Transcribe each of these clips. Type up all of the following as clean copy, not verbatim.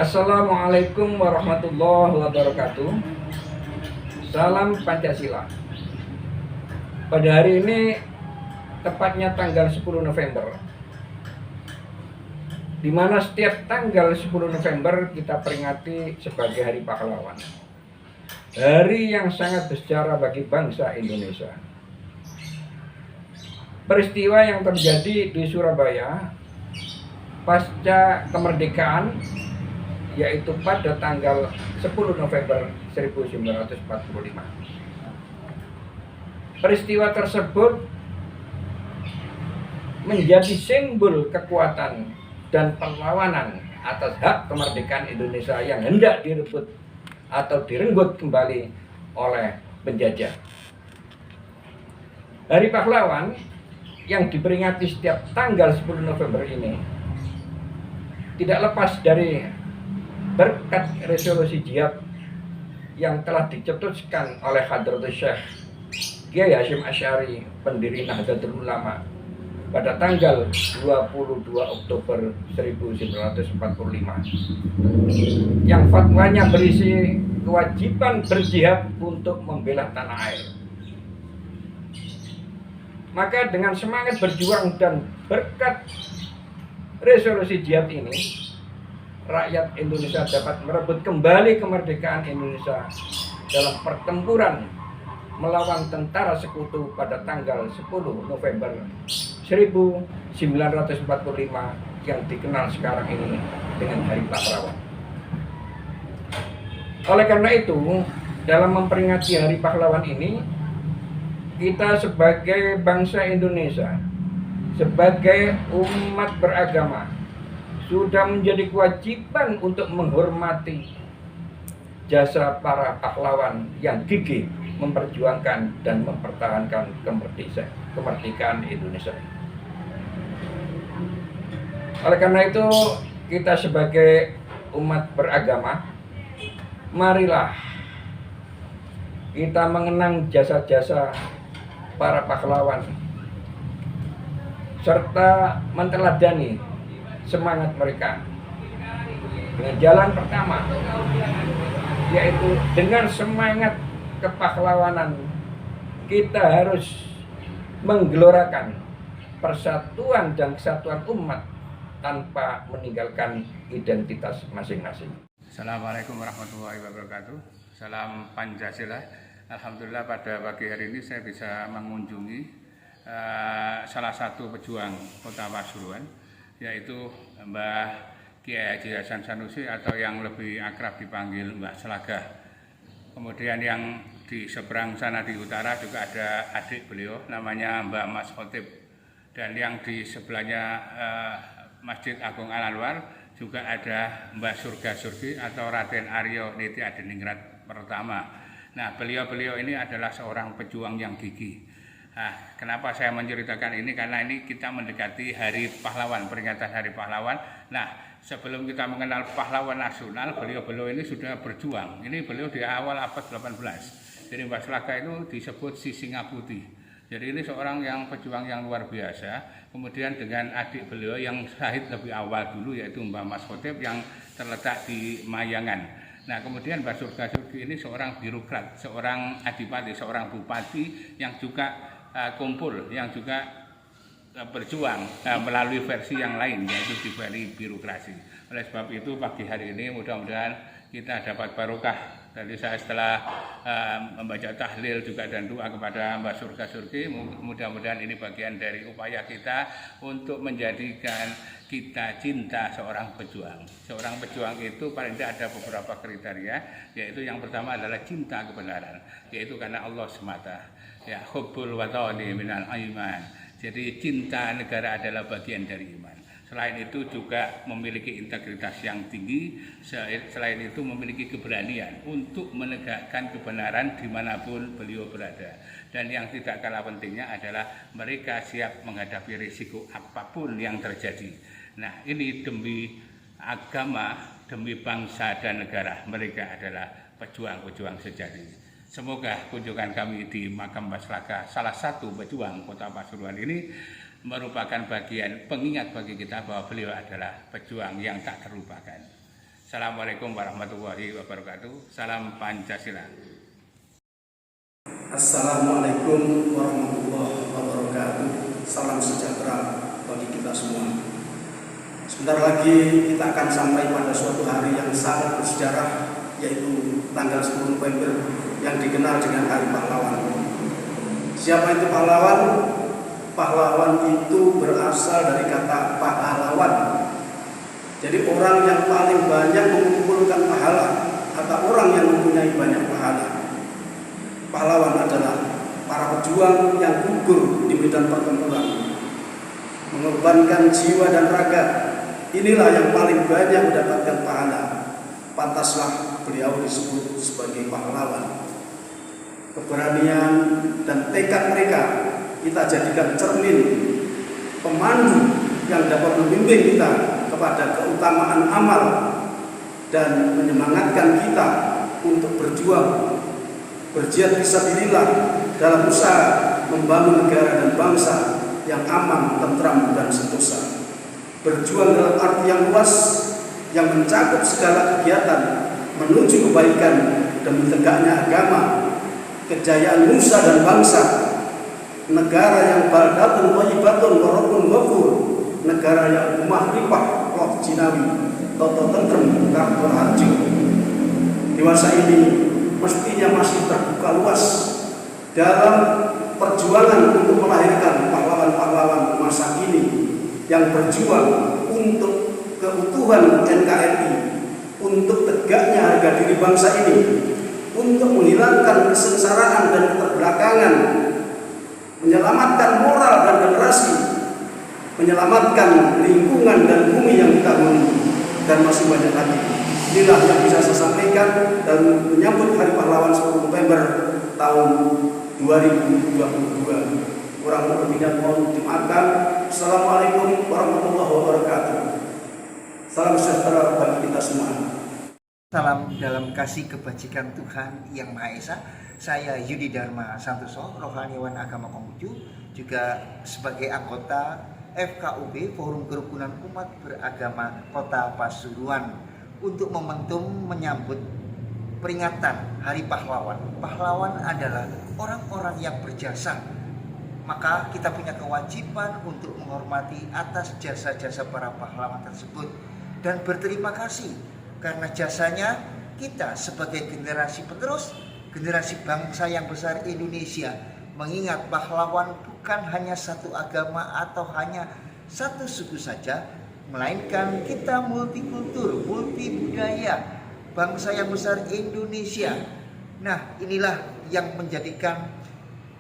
Assalamualaikum warahmatullahi wabarakatuh. Salam Pancasila. Pada hari ini, tepatnya tanggal 10 November, di mana setiap tanggal 10 November kita peringati sebagai Hari Pahlawan. Hari yang sangat bersejarah bagi bangsa Indonesia. Peristiwa yang terjadi di Surabaya pasca kemerdekaan, yaitu pada tanggal 10 November 1945. Peristiwa tersebut menjadi simbol kekuatan dan perlawanan atas hak kemerdekaan Indonesia yang hendak direbut atau direnggut kembali oleh penjajah. Hari Pahlawan yang diperingati setiap tanggal 10 November ini tidak lepas dari berkat resolusi jihad yang telah dicetuskan oleh Hadratus Syekh Kiai Hasyim Asy'ari, pendiri Nahdlatul Ulama, pada tanggal 22 Oktober 1945, yang fatwanya berisi kewajiban berjihad untuk membela tanah air. Maka dengan semangat berjuang dan berkat resolusi jihad ini, rakyat Indonesia dapat merebut kembali kemerdekaan Indonesia dalam pertempuran melawan tentara sekutu pada tanggal 10 November 1945 yang dikenal sekarang ini dengan Hari Pahlawan. Oleh karena itu, dalam memperingati Hari Pahlawan ini, kita sebagai bangsa Indonesia, sebagai umat beragama, sudah menjadi kewajiban untuk menghormati jasa para pahlawan yang gigih memperjuangkan dan mempertahankan kemerdekaan Indonesia. Oleh karena itu, kita sebagai umat beragama, marilah kita mengenang jasa-jasa para pahlawan serta meneladani semangat mereka dengan jalan pertama, yaitu dengan semangat kepahlawanan kita harus menggelorakan persatuan dan kesatuan umat tanpa meninggalkan identitas masing-masing. Assalamualaikum warahmatullahi wabarakatuh. Salam Pancasila. Alhamdulillah pada pagi hari ini saya bisa mengunjungi salah satu pejuang Kota Pasuruan, yaitu Mbah Kiai Haji Hasan Sanusi atau yang lebih akrab dipanggil Mbah Selagah. Kemudian yang di seberang sana di utara juga ada adik beliau namanya Mbah Mas Khotib, dan yang di sebelahnya Masjid Agung Al-Anwar juga ada Mbah Surga Surgi atau Raden Aryo Niti Adiningrat pertama. Nah, beliau-beliau ini adalah seorang pejuang yang gigih. Nah, kenapa saya menceritakan ini? Karena ini kita mendekati Hari Pahlawan, peringatan Hari Pahlawan. Nah, sebelum kita mengenal pahlawan nasional, beliau-beliau ini sudah berjuang. Ini beliau di awal abad 18. Jadi Mbah Selagah itu disebut si Singa Putih. Jadi ini seorang yang pejuang yang luar biasa. Kemudian dengan adik beliau yang syahid lebih awal dulu, yaitu Mbah Mas Khotib yang terletak di Mayangan. Nah, kemudian Mbah Surga Surgi ini seorang birokrat, seorang adipati, seorang bupati yang juga kumpul, yang juga berjuang melalui versi yang lain, yaitu di birokrasi. Oleh sebab itu pagi hari ini mudah-mudahan kita dapat barokah. Tadi saya setelah membaca tahlil juga dan doa kepada Mbah Surga Surgi, mudah-mudahan ini bagian dari upaya kita untuk menjadikan kita cinta seorang pejuang. Seorang pejuang itu paling tidak ada beberapa kriteria, yaitu yang pertama adalah cinta kebenaran, yaitu karena Allah semata. Ya, hubbul watani minal iman. Jadi cinta negara adalah bagian dari iman. Selain itu juga memiliki integritas yang tinggi. Selain itu memiliki keberanian untuk menegakkan kebenaran dimanapun beliau berada. Dan yang tidak kalah pentingnya adalah mereka siap menghadapi risiko apapun yang terjadi. Nah, ini demi agama, demi bangsa dan negara. Mereka adalah pejuang-pejuang sejati. Semoga kunjungan kami di makam Mbah Selagah, salah satu pejuang Kota Pasuruan ini, merupakan bagian pengingat bagi kita bahwa beliau adalah pejuang yang tak terlupakan. Assalamualaikum warahmatullahi wabarakatuh. Salam Pancasila. Assalamualaikum warahmatullahi wabarakatuh. Salam sejahtera bagi kita semua. Sebentar lagi kita akan sampai pada suatu hari yang sangat bersejarah, yaitu tanggal 10 November yang dikenal dengan Hari Pahlawan. Siapa itu pahlawan? Pahlawan itu berasal dari kata pahlawan. Jadi orang yang paling banyak mengumpulkan pahala atau orang yang mempunyai banyak pahala. Pahlawan adalah para pejuang yang gugur di medan pertempuran, mengorbankan jiwa dan raga. Inilah yang paling banyak mendapatkan pahala. Pantaslah beliau disebut sebagai pahlawan. Keberanian dan tekad mereka kita jadikan cermin pemandu yang dapat membimbing kita kepada keutamaan amal dan menyemangatkan kita untuk berjuang, berjihad fisabilillah dalam usaha membangun negara dan bangsa yang aman, tentram, dan sentosa. Berjuang dalam arti yang luas yang mencakup segala kegiatan menuju kebaikan demi tegaknya agama, kejayaan nusa dan bangsa, negara yang baldatun thayyibatun wa rabbun ghafur, negara yang mahrifah roh jinawi, toto tentrem kartur harjo. Dewasa ini mestinya masih terbuka luas dalam perjuangan untuk melahirkan pahlawan-pahlawan masa kini yang berjuang untuk keutuhan NKRI, untuk tegaknya harga diri bangsa ini, untuk menghilangkan kesengsaraan dan keterbelakangan, menyelamatkan moral dan generasi, menyelamatkan lingkungan dan bumi yang kita huni, dan masih banyak lagi. Inilah yang bisa saya sampaikan dan menyambut Hari Pahlawan 10 November tahun 2022. Kurang lebihnya mohon dimaafkan. Assalamualaikum warahmatullahi wabarakatuh. Salam sejahtera bagi kita semua. Salam dalam kasih kebajikan Tuhan Yang Maha Esa. Saya Yudi Dharma Santoso, Rohaniawan Agama Konghucu, juga sebagai anggota FKUB Forum Kerukunan Umat Beragama Kota Pasuruan, untuk momentum menyambut peringatan Hari Pahlawan. Pahlawan adalah orang-orang yang berjasa, maka kita punya kewajiban untuk menghormati atas jasa-jasa para pahlawan tersebut dan berterima kasih karena jasanya kita sebagai generasi penerus, generasi bangsa yang besar Indonesia, mengingat pahlawan bukan hanya satu agama atau hanya satu suku saja, melainkan kita multikultur, multibudaya, bangsa yang besar Indonesia. Nah, inilah yang menjadikan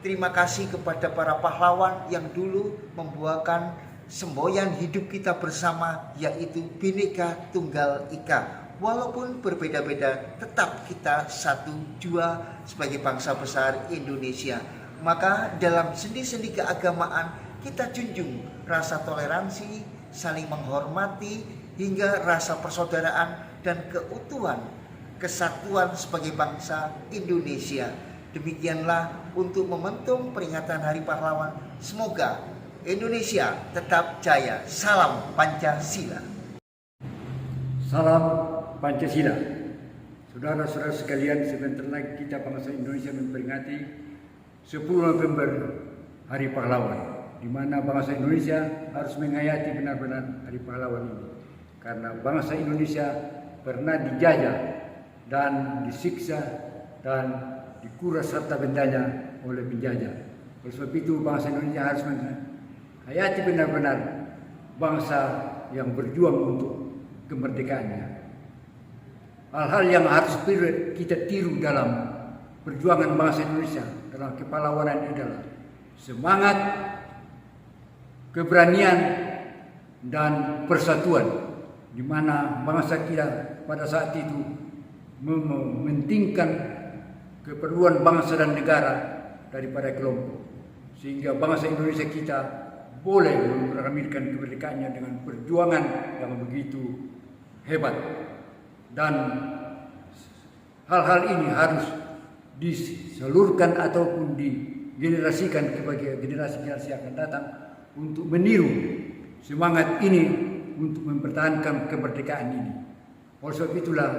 terima kasih kepada para pahlawan yang dulu membuahkan semboyan hidup kita bersama, yaitu Bhinneka Tunggal Ika. Walaupun berbeda-beda, tetap kita satu jua sebagai bangsa besar Indonesia. Maka dalam sendi-sendi keagamaan kita junjung rasa toleransi, saling menghormati, hingga rasa persaudaraan dan keutuhan, kesatuan sebagai bangsa Indonesia. Demikianlah untuk momentum peringatan Hari Pahlawan. Semoga Indonesia tetap jaya. Salam Pancasila. Salam Pancasila. Saudara-saudara sekalian, sebentar lagi kita bangsa Indonesia memperingati 10 November Hari Pahlawan, di mana bangsa Indonesia harus menghayati benar-benar Hari Pahlawan ini. Karena bangsa Indonesia pernah dijajah dan disiksa dan dikuras harta bendanya oleh penjajah. Oleh sebab itu bangsa Indonesia harus menghayati benar-benar bangsa yang berjuang untuk kemerdekaannya. Hal-hal yang harus kita tiru dalam perjuangan bangsa Indonesia dalam kepahlawanan adalah semangat, keberanian, dan persatuan, di mana bangsa kita pada saat itu mementingkan keperluan bangsa dan negara daripada kelompok, sehingga bangsa Indonesia kita boleh memproklamasikan kemerdekaannya dengan perjuangan yang begitu hebat. Dan hal-hal ini harus disalurkan ataupun digenerasikan kepada generasi-generasi yang akan datang untuk meniru semangat ini untuk mempertahankan kemerdekaan ini. Oleh sebab itulah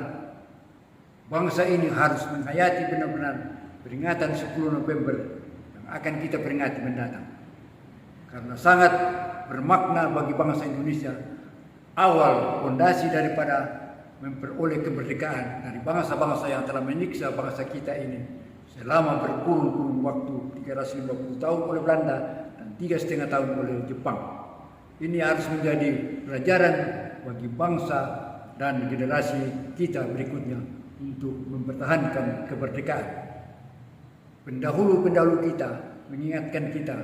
bangsa ini harus menghayati benar-benar peringatan 10 November yang akan kita peringati mendatang. Karena sangat bermakna bagi bangsa Indonesia, awal fondasi daripada memperoleh kemerdekaan dari bangsa-bangsa yang telah menyiksa bangsa kita ini selama berpuluh-puluh waktu, 350 tahun oleh Belanda dan 3,5 tahun oleh Jepang. Ini harus menjadi pelajaran bagi bangsa dan generasi kita berikutnya untuk mempertahankan kemerdekaan. Pendahulu-pendahulu kita mengingatkan kita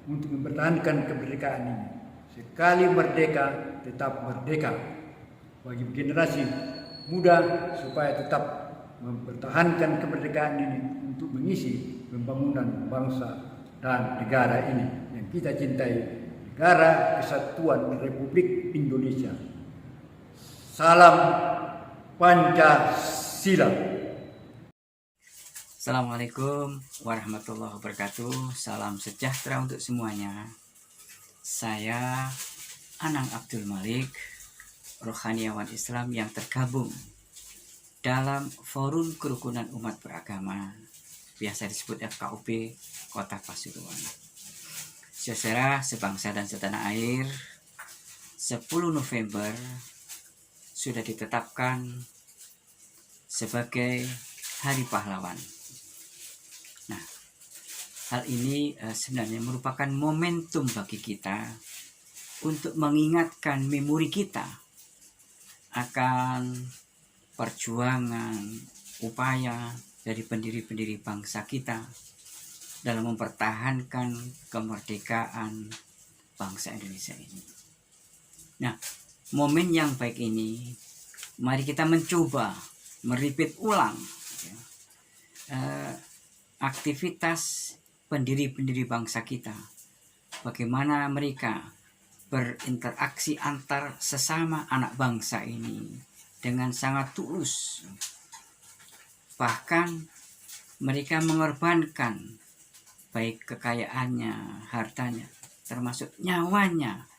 untuk mempertahankan kemerdekaan ini. Sekali merdeka, tetap merdeka. Bagi generasi muda supaya tetap mempertahankan kemerdekaan ini untuk mengisi pembangunan bangsa dan negara ini yang kita cintai, Negara Kesatuan Republik Indonesia. Salam Pancasila. Assalamualaikum warahmatullahi wabarakatuh. Salam sejahtera untuk semuanya. Saya Anang Abdul Malik, rohaniawan Islam yang tergabung dalam Forum Kerukunan Umat Beragama, biasa disebut FKUB Kota Pasuruan. Saudara sebangsa dan setanah air, 10 November sudah ditetapkan sebagai Hari Pahlawan. Nah, hal ini sebenarnya merupakan momentum bagi kita untuk mengingatkan memori kita akan perjuangan, upaya dari pendiri-pendiri bangsa kita dalam mempertahankan kemerdekaan bangsa Indonesia ini. Nah, momen yang baik ini, mari kita mencoba merepeat ulang aktivitas pendiri-pendiri bangsa kita. Bagaimana mereka berinteraksi antar sesama anak bangsa ini dengan sangat tulus. Bahkan mereka mengorbankan baik kekayaannya, hartanya, termasuk nyawanya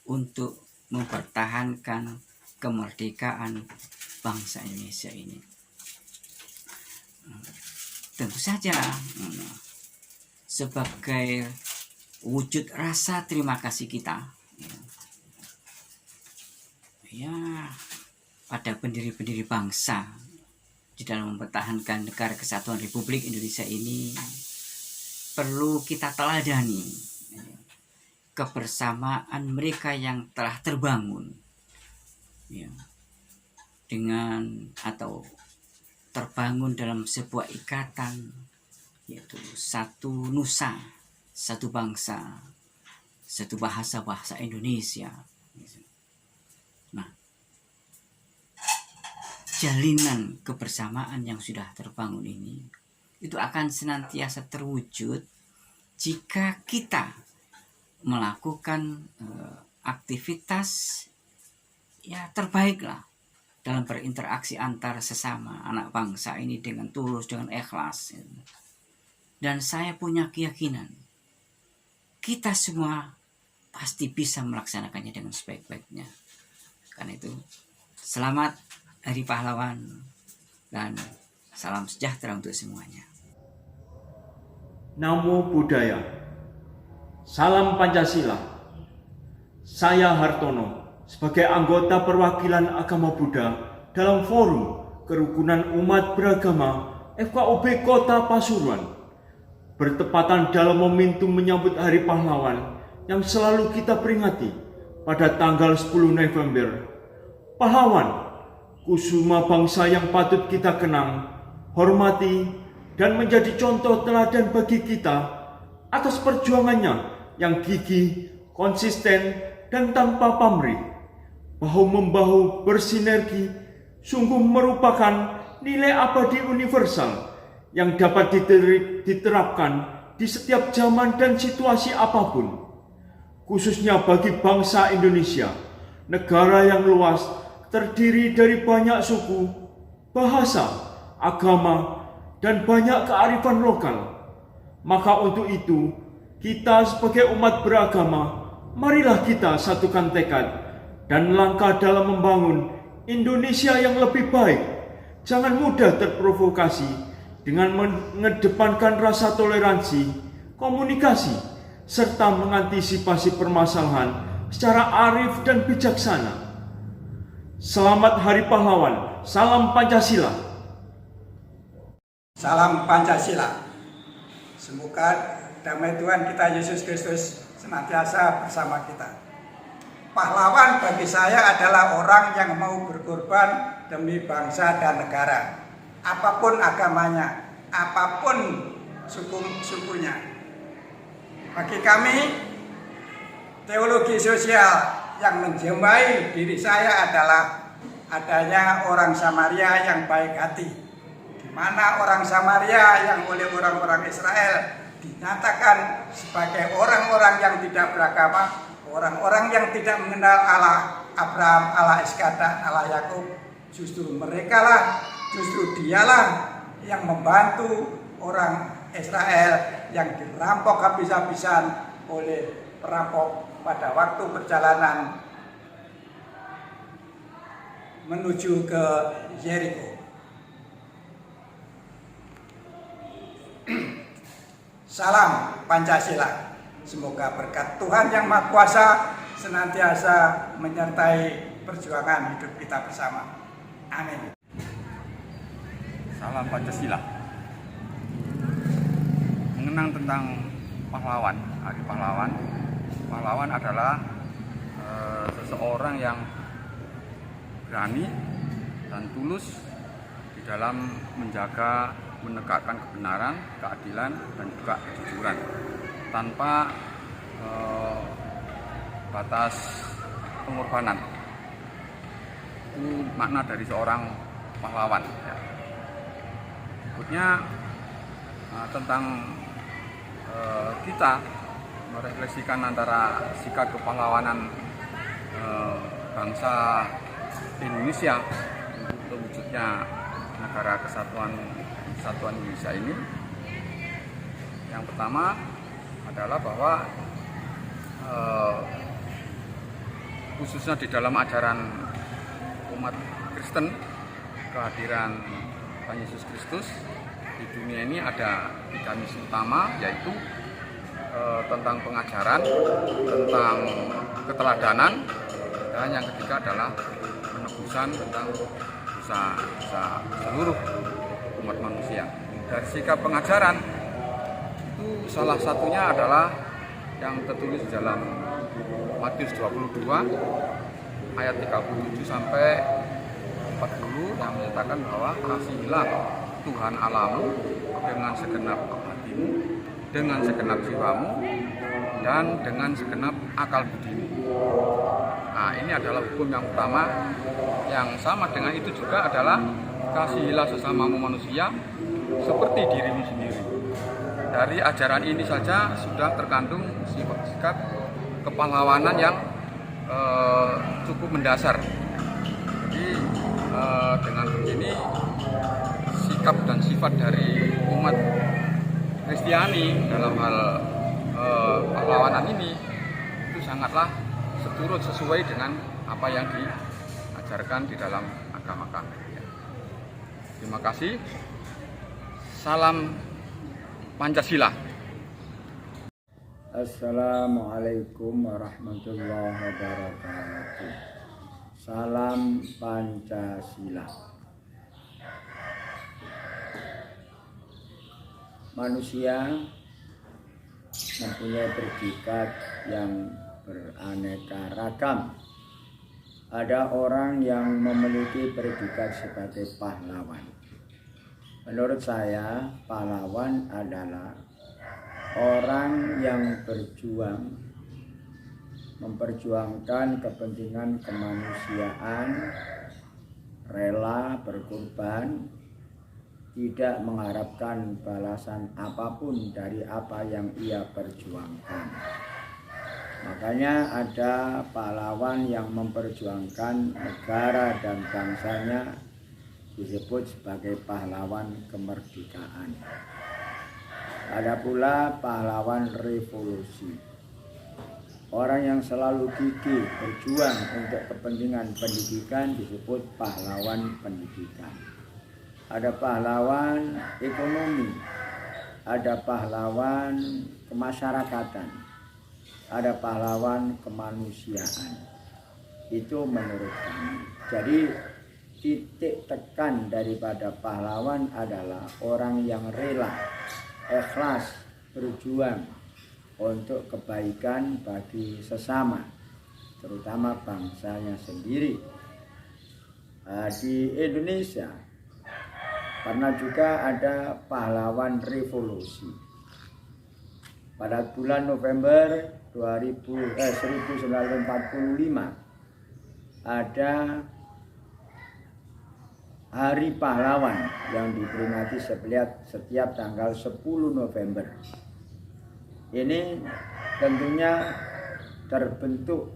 untuk mempertahankan kemerdekaan bangsa Indonesia ini. Tentu saja sebagai wujud rasa terima kasih kita ya pada pendiri-pendiri bangsa di dalam mempertahankan Negara Kesatuan Republik Indonesia ini, perlu kita teladani kebersamaan mereka yang telah terbangun ya, dengan atau terbangun dalam sebuah ikatan, yaitu satu nusa, satu bangsa, satu bahasa Indonesia. Nah, jalinan kebersamaan yang sudah terbangun ini itu akan senantiasa terwujud jika kita melakukan aktivitas ya terbaiklah dalam berinteraksi antar sesama anak bangsa ini dengan tulus, dengan ikhlas. Dan saya punya keyakinan kita semua pasti bisa melaksanakannya dengan sebaik-baiknya. Karena itu, selamat Hari Pahlawan dan salam sejahtera untuk semuanya. Namo Buddhaya. Salam Pancasila. Saya Hartono sebagai anggota perwakilan agama Buddha dalam Forum Kerukunan Umat Beragama FKUB Kota Pasuruan, bertepatan dalam momentum menyambut Hari Pahlawan yang selalu kita peringati pada tanggal 10 November. Pahlawan, kusuma bangsa yang patut kita kenang, hormati, dan menjadi contoh teladan bagi kita atas perjuangannya yang gigih, konsisten, dan tanpa pamrih. Bahu-membahu bersinergi sungguh merupakan nilai abadi universal yang dapat diterapkan di setiap zaman dan situasi apapun. Khususnya bagi bangsa Indonesia, negara yang luas terdiri dari banyak suku, bahasa, agama, dan banyak kearifan lokal. Maka untuk itu, kita sebagai umat beragama, marilah kita satukan tekad dan langkah dalam membangun Indonesia yang lebih baik. Jangan mudah terprovokasi dengan mengedepankan rasa toleransi, komunikasi, serta mengantisipasi permasalahan secara arif dan bijaksana. Selamat Hari Pahlawan, salam Pancasila. Salam Pancasila. Semoga damai Tuhan kita Yesus Kristus senantiasa bersama kita. Pahlawan bagi saya adalah orang yang mau berkorban demi bangsa dan negara. Apapun agamanya, apapun sukunya. Bagi kami, teologi sosial yang menjambai diri saya adalah adanya orang Samaria yang baik hati, di mana orang Samaria yang oleh orang-orang Israel dinyatakan sebagai orang-orang yang tidak beragama, orang-orang yang tidak mengenal Allah Abraham, Allah Ishak dan Allah Yakub. Justru dialah yang membantu orang Israel yang dirampok habis-habisan oleh perampok pada waktu perjalanan menuju ke Yeriko. Salam Pancasila. Semoga berkat Tuhan Yang Maha Kuasa senantiasa menyertai perjuangan hidup kita bersama. Amin. Salam Pancasila. Mengenang tentang pahlawan, Hari Pahlawan. Pahlawan adalah seseorang yang berani dan tulus di dalam menjaga, menegakkan kebenaran, keadilan, dan juga kejujuran tanpa batas pengorbanan. Itu makna dari seorang pahlawan. Ya. Berikutnya tentang kita merefleksikan antara sikap kepahlawanan bangsa Indonesia untuk terwujudnya negara kesatuan Indonesia ini. Yang pertama adalah bahwa khususnya di dalam ajaran umat Kristen, kehadiran Tuhan Yesus Kristus di dunia ini ada 3 misi utama, yaitu tentang pengajaran, tentang keteladanan, dan yang ketiga adalah penebusan tentang dosa seluruh umat manusia. Dari sikap pengajaran itu salah satunya adalah yang tertulis dalam Matius 22 ayat 37 sampai 40 yang menyatakan bahwa kasihilah Tuhan Allahmu dengan segenap hatimu, dengan segenap jiwamu, dan dengan segenap akal budimu. Nah, ini adalah hukum yang utama. Yang sama dengan itu juga adalah kasihilah sesamamu manusia seperti dirimu sendiri. Dari ajaran ini saja sudah terkandung sikap kepahlawanan yang cukup mendasar. Jadi dengan begini sikap dan sifat dari umat Kristiani dalam hal pahlawanan ini itu sangatlah sesuai dengan apa yang diajarkan di dalam agama kami. Terima kasih. Salam Pancasila. Assalamualaikum warahmatullahi wabarakatuh. Salam Pancasila. Manusia mempunyai predikat yang beraneka ragam. Ada orang yang memiliki predikat sebagai pahlawan. Menurut saya, pahlawan adalah orang yang berjuang, memperjuangkan kepentingan kemanusiaan, rela berkorban, tidak mengharapkan balasan apapun dari apa yang ia perjuangkan. Makanya ada pahlawan yang memperjuangkan negara dan bangsanya disebut sebagai pahlawan kemerdekaan. Ada pula pahlawan revolusi. Orang yang selalu gigih berjuang untuk kepentingan pendidikan disebut pahlawan pendidikan. Ada pahlawan ekonomi, ada pahlawan kemasyarakatan, ada pahlawan kemanusiaan. Itu menurut kami. Jadi titik tekan daripada pahlawan adalah orang yang rela, ikhlas, berjuang untuk kebaikan bagi sesama, terutama bangsanya sendiri. Di Indonesia pernah juga ada pahlawan revolusi. Pada bulan November 1945 ada Hari Pahlawan yang diperingati setiap tanggal 10 November. Ini tentunya terbentuk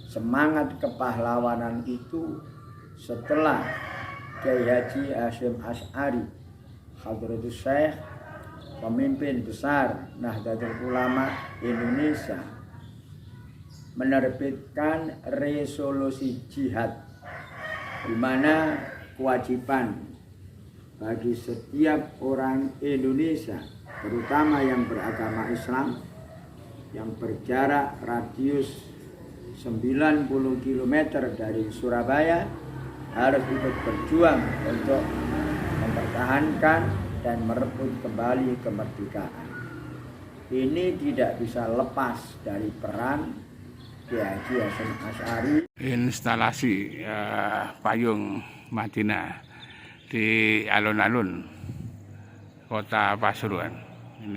semangat kepahlawanan itu setelah Kiai Haji Hasyim Asy'ari, Hadratus Syekh, pemimpin besar Nahdlatul Ulama Indonesia, menerbitkan resolusi jihad, di mana kewajiban bagi setiap orang Indonesia, terutama yang beragama Islam, yang berjarak radius 90 km dari Surabaya, harus ikut berjuang untuk mempertahankan dan merebut kembali kemerdekaan. Ini tidak bisa lepas dari peran Kiai Haji Hasyim Asy'ari. Instalasi payung Madinah di alun-alun Kota Pasuruan.